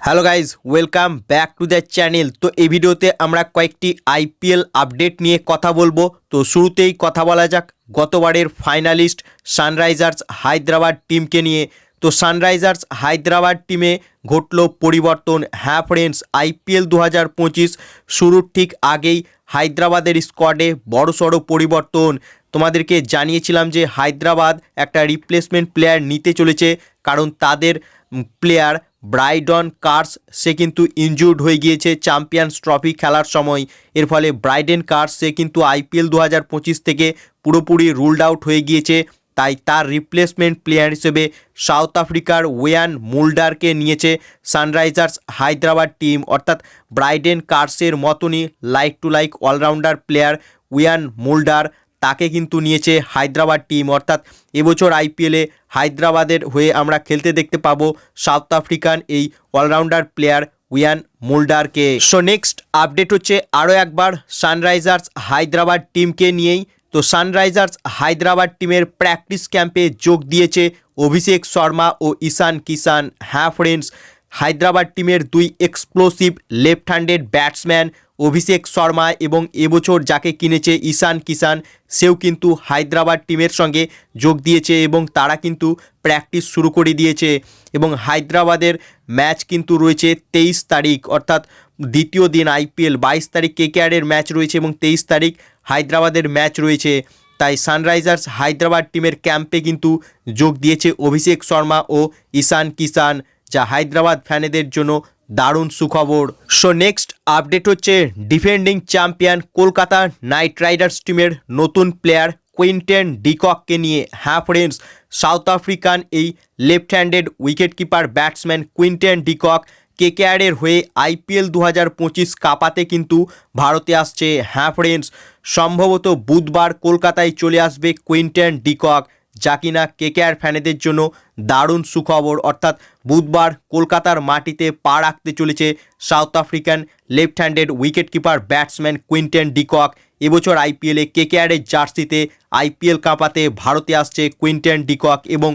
Hello guys, welcome back to the channel. তো এই ভিডিওতে আমরা কয়েকটি আইপিএল আপডেট নিয়ে কথা বলবো। তো শুরুতেই কথা বলা যাক গতবারের ফাইনালিস্ট সানরাইজার্স হায়দ্রাবাদ টিমকে নিয়ে। তো সানরাইজার্স হায়দ্রাবাদ টিমে ঘটল পরিবর্তন। হ্যাঁ ফ্রেন্ডস, আইপিএল 2025 শুরুর ঠিক আগেই হায়দ্রাবাদের স্কোয়াডে বড়সড় পরিবর্তন। তোমাদেরকে জানিয়েছিলাম যে হায়দ্রাবাদ একটা রিপ্লেসমেন্ট প্লেয়ার নিতে চলেছে, কারণ তাদের প্লেয়ার ব্রাইডন কার্স সে কিন্তু ইনজুর্ড হয়ে গিয়েছে চ্যাম্পিয়ন্স ট্রফি খেলার সময়। এর ফলে ব্রাইডেন কার্স সে কিন্তু আইপিএল 2025 থেকে পুরোপুরি রুলড আউট হয়ে গিয়েছে। তাই তার রিপ্লেসমেন্ট প্লেয়ার হিসেবে সাউথ আফ্রিকার ওয়ান মুল্ডারকে নিয়েছে সানরাইজার্স হায়দ্রাবাদ টিম। অর্থাৎ ব্রাইডেন কার্সের মতনই like to like allrounder player Wiaan Mulder, তাকে কিন্তু নিয়েছে হায়দ্রাবাদ টিম। অর্থাৎ এবছর আইপিএলে হায়দ্রাবাদের হয়ে আমরা খেলতে দেখতে পাবো সাউথ আফ্রিকান এই অলরাউন্ডার প্লেয়ার ওয়ান মুল্ডারকে। সো নেক্সট আপডেট হচ্ছে আরও একবার সানরাইজার্স হায়দ্রাবাদ টিমকে নিয়েই। তো সানরাইজার্স হায়দ্রাবাদ টিমের প্র্যাকটিস ক্যাম্পে যোগ দিয়েছে অভিষেক শর্মা ও ঈশান কিষান। হ্যাঁ ফ্রেন্ডস, হায়দ্রাবাদ টিমের দুই explosive left handed batsman Abhishek Sharma এবং এবছর যাকে কিনেছে ঈশান কিষান, সেও কিন্তু হায়দ্রাবাদ টিমের সঙ্গে যোগ দিয়েছে এবং তারা কিন্তু প্র্যাকটিস শুরু করে দিয়েছে। এবং হায়দ্রাবাদের ম্যাচ কিন্তু রয়েছে 23 তারিখ, অর্থাৎ দ্বিতীয় দিন আইপিএল। 22 তারিখ কেকেআরের ম্যাচ রয়েছে এবং 23 তারিখ হায়দ্রাবাদের ম্যাচ রয়েছে। তাই সানরাইজার্স হায়দ্রাবাদ টিমের ক্যাম্পে কিন্তু যোগ দিয়েছে অভিষেক শর্মা ও ঈশান কিষান, যা হায়দ্রাবাদ ফ্যানেদের জন্য দারুণ সুখবর। সো নেক্সট আপডেট হচ্ছে defending champion Kolkata Knight Riders টিমের নতুন প্লেয়ার কুইন্টন ডিকককে নিয়ে। হ্যাঁ ফ্রেন্ডস, সাউথ আফ্রিকান এই left handed wicket keeper batsman Quinton de Kock কেকেআরের হয়ে আইপিএল 2025 কাপাতে কিন্তু ভারতে আসছে। হ্যাঁ ফ্রেন্ডস, সম্ভবত বুধবার কলকাতায় চলে আসবে কুইন্টন ডিকক, যা কিনা কেকেআর ফ্যানেদের জন্য দারুণ সুখবর। অর্থাৎ বুধবার কলকাতার মাটিতে পা রাখতে চলেছে south African left handed wicket keeper batsman Quinton de Kock. এবছর আইপিএলে কেকেআরের জার্সিতে আইপিএল কাঁপাতে ভারতে আসছে কুইন্টন ডিকক এবং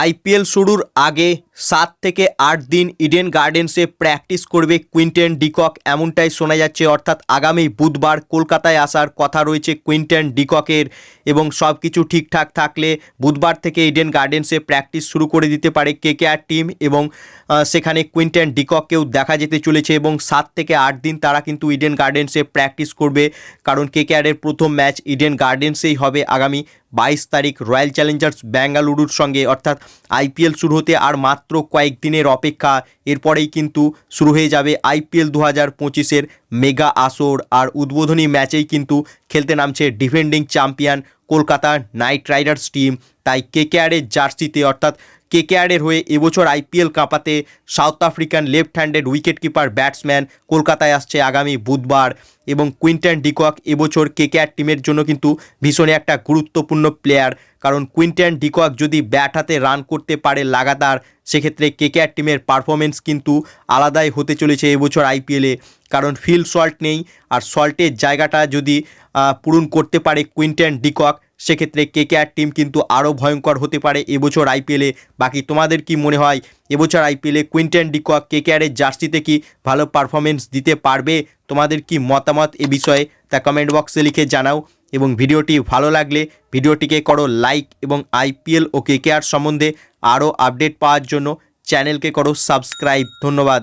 আইপিএল শুরুর আগে 7 থেকে 8 দিন ইডেন গার্ডেন্সে প্র্যাকটিস করবে কুইন্টন ডিকক, এমনটাই শোনা যাচ্ছে। অর্থাৎ আগামী বুধবার কলকাতায় আসার কথা রয়েছে কুইন্টন ডিককের এবং সব কিছু ঠিকঠাক থাকলে বুধবার থেকে ইডেন গার্ডেন্সে প্র্যাকটিস শুরু করে দিতে পারে কেকেআর টিম এবং সেখানে কুইন্টন ডিকককেও দেখা যেতে চলেছে এবং 7 থেকে 8 দিন তারা কিন্তু ইডেন গার্ডেন্সে প্র্যাকটিস করবে, কারণ কেকেআরের প্রথম ম্যাচ ইডেন গার্ডেন্সেই হবে আগামী 22 তারিখ রয়্যাল চ্যালেঞ্জার্স বেঙ্গালুরুর সঙ্গে। অর্থাৎ আইপিএল শুরু হতে আর মাত্র কয়েকদিনের অপেক্ষা, এরপরেই কিন্তু শুরু হয়ে যাবে আইপিএল 2025-এর মেগা আসর। আর উদ্বোধনী ম্যাচেই কিন্তু খেলতে নামছে defending champion Kolkata Knight Riders team. তাই কেকেআরের জার্সিতে অর্থাৎ কেকেআরের হয়ে এবছর আইপিএল কাঁপাতে South African left handed wicket keeper batsman কলকাতায় আসছে আগামী বুধবার। এবং কুইন্টন ডিকক এবছর কেকেআর টিমের জন্য কিন্তু ভীষণই একটা গুরুত্বপূর্ণ প্লেয়ার, কারণ কুইন্টন ডিকক যদি ব্যাট হাতে রান করতে পারে লাগাতার, সেক্ষেত্রে কেকেআর টিমের পারফরমেন্স কিন্তু আলাদাই হতে চলেছে এবছর আইপিএলে। কারণ ফিল সল্ট নেই, আর সল্টের জায়গাটা যদি পূরণ করতে পারে কুইন্টন ডিকক, সেক্ষেত্রে কেকেআর টিম কিন্তু আরও ভয়ঙ্কর হতে পারে এবছর আইপিএলে। বাকি তোমাদের কি মনে হয়, এবছর আইপিএলে কুইন্টন ডিকক কেকেআরের জার্সিতে কি ভালো পারফরমেন্স দিতে পারবে? তোমাদের কি মতামত এ বিষয়ে তা কমেন্ট বক্সে লিখে জানাও। এবং ভিডিওটি ভালো লাগলে ভিডিওটিকে করো লাইক এবং আইপিএল ও কেকেআর সম্বন্ধে আরও আপডেট পাওয়ার জন্য চ্যানেলকে করো সাবস্ক্রাইব। ধন্যবাদ।